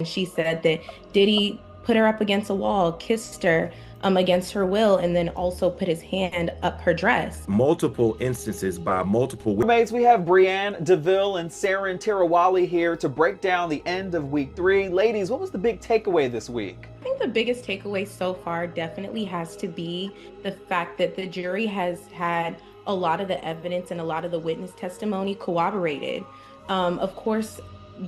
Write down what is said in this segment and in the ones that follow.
she said that Diddy put her up against a wall, kissed her against her will, and then also put his hand up her dress. Multiple instances by multiple. Mates, we have Brianne DeVille and Saren Tirawali here to break down the end of week 3. Ladies, what was the big takeaway this week? I think the biggest takeaway so far definitely has to be the fact that the jury has had a lot of the evidence and a lot of the witness testimony corroborated. Of course,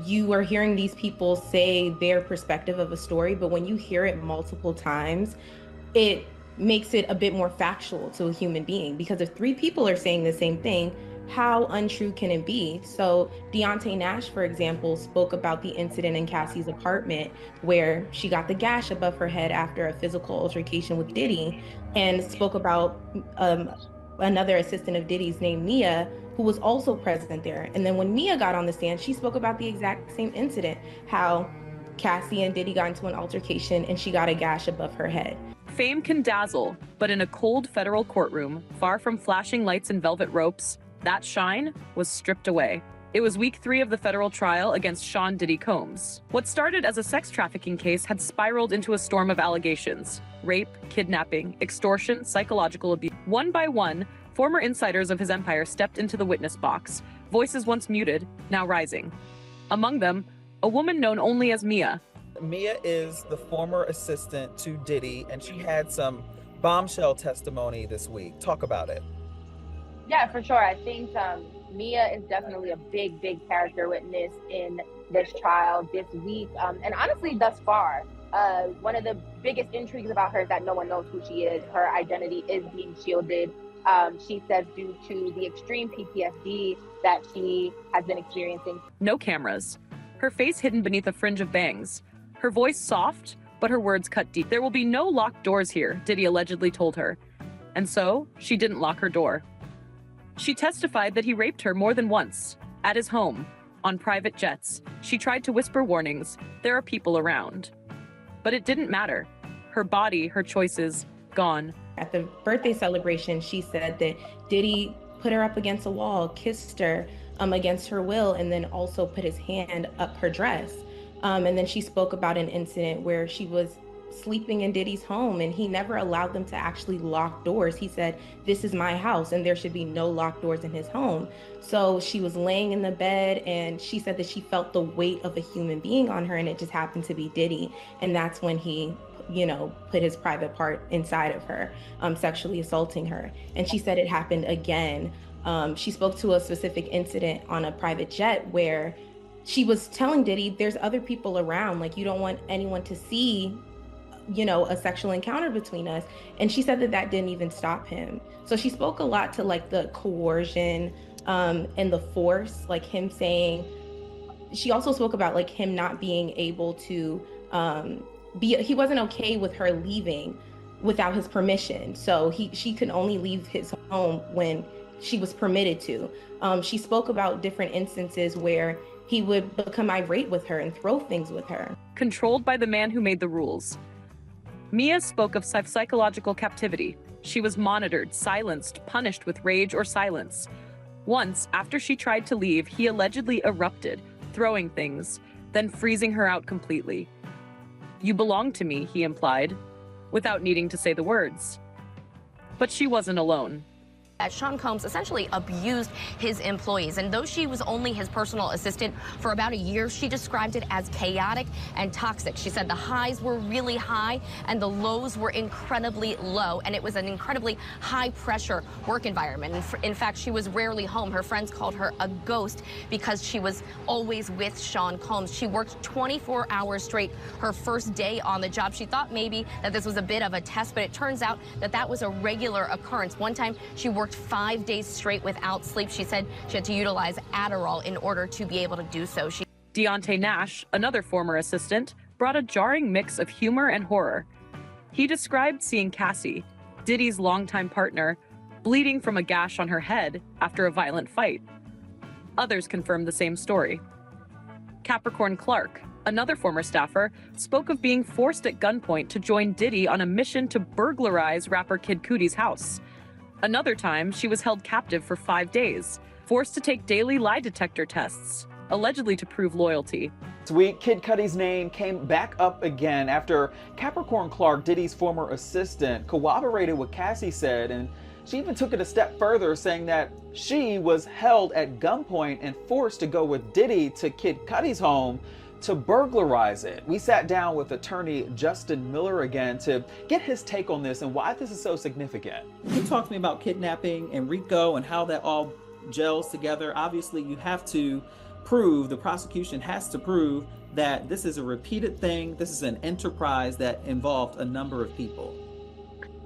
you are hearing these people say their perspective of a story, but when you hear it multiple times, it makes it a bit more factual to a human being, because if 3 people are saying the same thing, how untrue can it be? So Deontay Nash, for example, spoke about the incident in Cassie's apartment where she got the gash above her head after a physical altercation with Diddy, and spoke about another assistant of Diddy's named Mia, who was also present there. And then when Mia got on the stand, she spoke about the exact same incident, how Cassie and Diddy got into an altercation and she got a gash above her head. Fame can dazzle, but in a cold federal courtroom, far from flashing lights and velvet ropes, that shine was stripped away. It was week 3 of the federal trial against Sean Diddy Combs. What started as a sex trafficking case had spiraled into a storm of allegations: rape, kidnapping, extortion, psychological abuse. One by one, former insiders of his empire stepped into the witness box, voices once muted, now rising. Among them, a woman known only as Mia. Mia is the former assistant to Diddy, and she had some bombshell testimony this week. Talk about it. Yeah, for sure. I think Mia is definitely a big character witness in this trial this week. And honestly, thus far, one of the biggest intrigues about her is that no one knows who she is. Her identity is being shielded. She says due to the extreme PTSD that she has been experiencing. No cameras. Her face hidden beneath a fringe of bangs. Her voice soft, but her words cut deep. There will be no locked doors here, Diddy allegedly told her. And so, she didn't lock her door. She testified that he raped her more than once, at his home, on private jets. She tried to whisper warnings, there are people around. But it didn't matter. Her body, her choices, gone. At the birthday celebration, she said that Diddy put her up against a wall, kissed her against her will, and then also put his hand up her dress. And then she spoke about an incident where she was sleeping in Diddy's home and he never allowed them to actually lock doors. He said, this is my house and there should be no locked doors in his home. So she was laying in the bed and she said that she felt the weight of a human being on her, and it just happened to be Diddy. And that's when he, put his private part inside of her, sexually assaulting her. And she said it happened again. She spoke to a specific incident on a private jet where she was telling Diddy, there's other people around, like you don't want anyone to see, a sexual encounter between us. And she said that that didn't even stop him. So she spoke a lot to like the coercion and the force, like him saying, she also spoke about like him not being able to he wasn't okay with her leaving without his permission. So she could only leave his home when she was permitted to. She spoke about different instances where he would become irate with her and throw things with her. Controlled by the man who made the rules. Mia spoke of psychological captivity. She was monitored, silenced, punished with rage or silence. Once, after she tried to leave, he allegedly erupted, throwing things, then freezing her out completely. You belong to me, he implied, without needing to say the words. But she wasn't alone. Sean Combs essentially abused his employees, and though she was only his personal assistant for about a year, she described it as chaotic and toxic. She said the highs were really high and the lows were incredibly low, and it was an incredibly high-pressure work environment. In fact, she was rarely home. Her friends called her a ghost because she was always with Sean Combs. She worked 24 hours straight her first day on the job. She thought maybe that this was a bit of a test, but it turns out that that was a regular occurrence. One time, she worked 5 days straight without sleep. She said she had to utilize Adderall in order to be able to do so. Deontay Nash, another former assistant, brought a jarring mix of humor and horror. He described seeing Cassie, Diddy's longtime partner, bleeding from a gash on her head after a violent fight. Others confirmed the same story. Capricorn Clark, another former staffer, spoke of being forced at gunpoint to join Diddy on a mission to burglarize rapper Kid Cudi's house. Another time, she was held captive for 5 days, forced to take daily lie detector tests. allegedly to prove loyalty. This week, Kid Cudi's name came back up again after Capricorn Clark, Diddy's former assistant, corroborated what Cassie said, and she even took it a step further, saying that she was held at gunpoint and forced to go with Diddy to Kid Cudi's home to burglarize it. We sat down with attorney Justin Miller again to get his take on this and why this is so significant. He talked to me about kidnapping and RICO and how that all gels together. Obviously, you have to prove, the prosecution has to prove that this is a repeated thing. This is an enterprise that involved a number of people.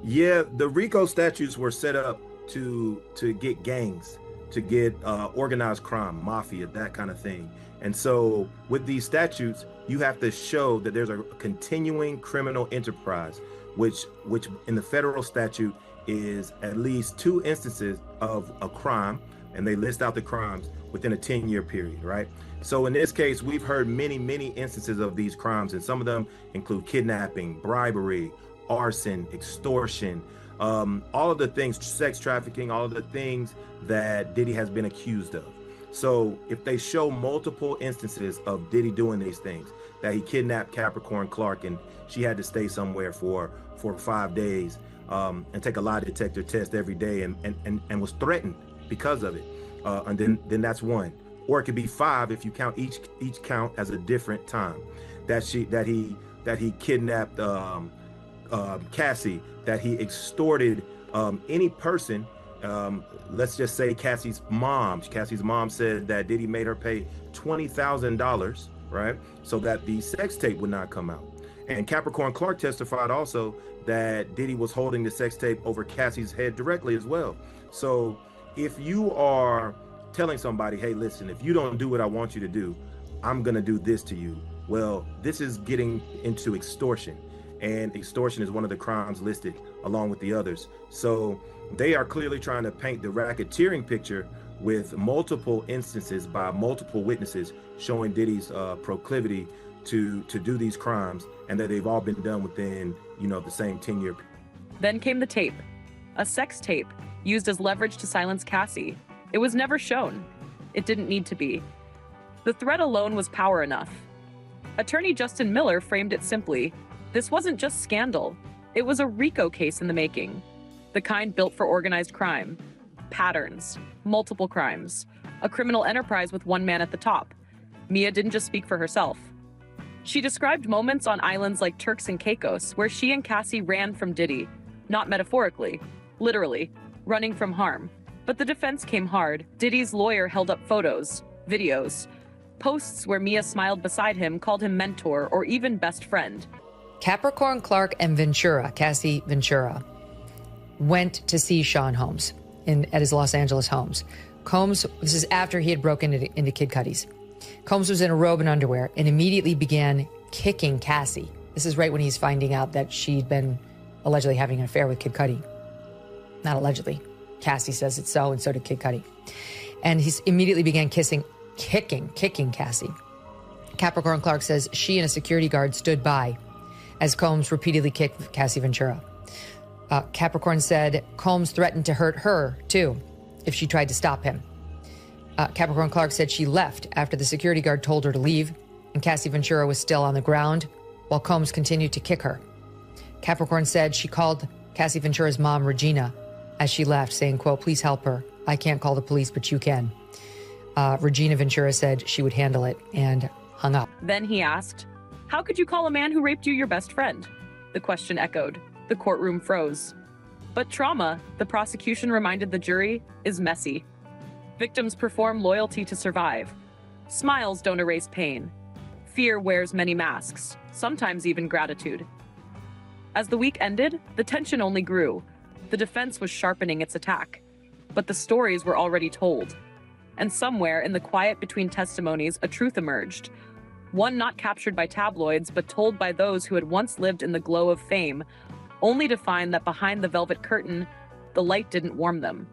Yeah, the RICO statutes were set up to get gangs, to get organized crime, mafia, that kind of thing. And so with these statutes, you have to show that there's a continuing criminal enterprise, which in the federal statute is at least 2 instances of a crime, and they list out the crimes within a 10-year period, right? So in this case, we've heard many instances of these crimes, and some of them include kidnapping, bribery, arson, extortion, all of the things, sex trafficking, all of the things that Diddy has been accused of. So if they show multiple instances of Diddy doing these things, that he kidnapped Capricorn Clark and she had to stay somewhere for 5 days and take a lie detector test every day and was threatened because of it, and then that's 1. Or it could be 5 if you count each count as a different time. That he kidnapped Cassie, that he extorted any person. Let's just say Cassie's mom. Cassie's mom said that Diddy made her pay $20,000, right? So that the sex tape would not come out. And Capricorn Clark testified also that Diddy was holding the sex tape over Cassie's head directly as well. So if you are telling somebody, hey, listen, if you don't do what I want you to do, I'm gonna do this to you. Well, this is getting into extortion. And extortion is one of the crimes listed along with the others. So they are clearly trying to paint the racketeering picture with multiple instances by multiple witnesses showing Diddy's proclivity to do these crimes, and that they've all been done within, the same 10-year. Then came the tape, a sex tape used as leverage to silence Cassie. It was never shown. It didn't need to be. The threat alone was power enough. Attorney Justin Miller framed it simply: this wasn't just scandal. It was a RICO case in the making. The kind built for organized crime. Patterns. Multiple crimes. A criminal enterprise with one man at the top. Mia didn't just speak for herself. She described moments on islands like Turks and Caicos where she and Cassie ran from Diddy. Not metaphorically. Literally. Running from harm. But the defense came hard. Diddy's lawyer held up photos, videos, posts where Mia smiled beside him, called him mentor, or even best friend. Capricorn Clark and Ventura, Cassie Ventura, went to see Sean Holmes at his Los Angeles homes. Combs, this is after he had broken into Kid Cudi's. Combs was in a robe and underwear and immediately began kicking Cassie. This is right when he's finding out that she'd been allegedly having an affair with Kid Cudi. Not allegedly. Cassie says it's so, and so did Kid Cudi. And he immediately began kicking Cassie. Capricorn Clark says she and a security guard stood by as Combs repeatedly kicked Cassie Ventura. Capricorn said Combs threatened to hurt her, too, if she tried to stop him. Capricorn Clark said she left after the security guard told her to leave, and Cassie Ventura was still on the ground while Combs continued to kick her. Capricorn said she called Cassie Ventura's mom, Regina, as she left, saying, quote, "Please help her. I can't call the police, but you can." Regina Ventura said she would handle it and hung up. Then he asked, "How could you call a man who raped you your best friend?" The question echoed. The courtroom froze. But trauma, the prosecution reminded the jury, is messy. Victims perform loyalty to survive. Smiles don't erase pain. Fear wears many masks, sometimes even gratitude. As the week ended, the tension only grew. The defense was sharpening its attack. But the stories were already told. And somewhere in the quiet between testimonies, a truth emerged. One not captured by tabloids, but told by those who had once lived in the glow of fame, only to find that behind the velvet curtain, the light didn't warm them.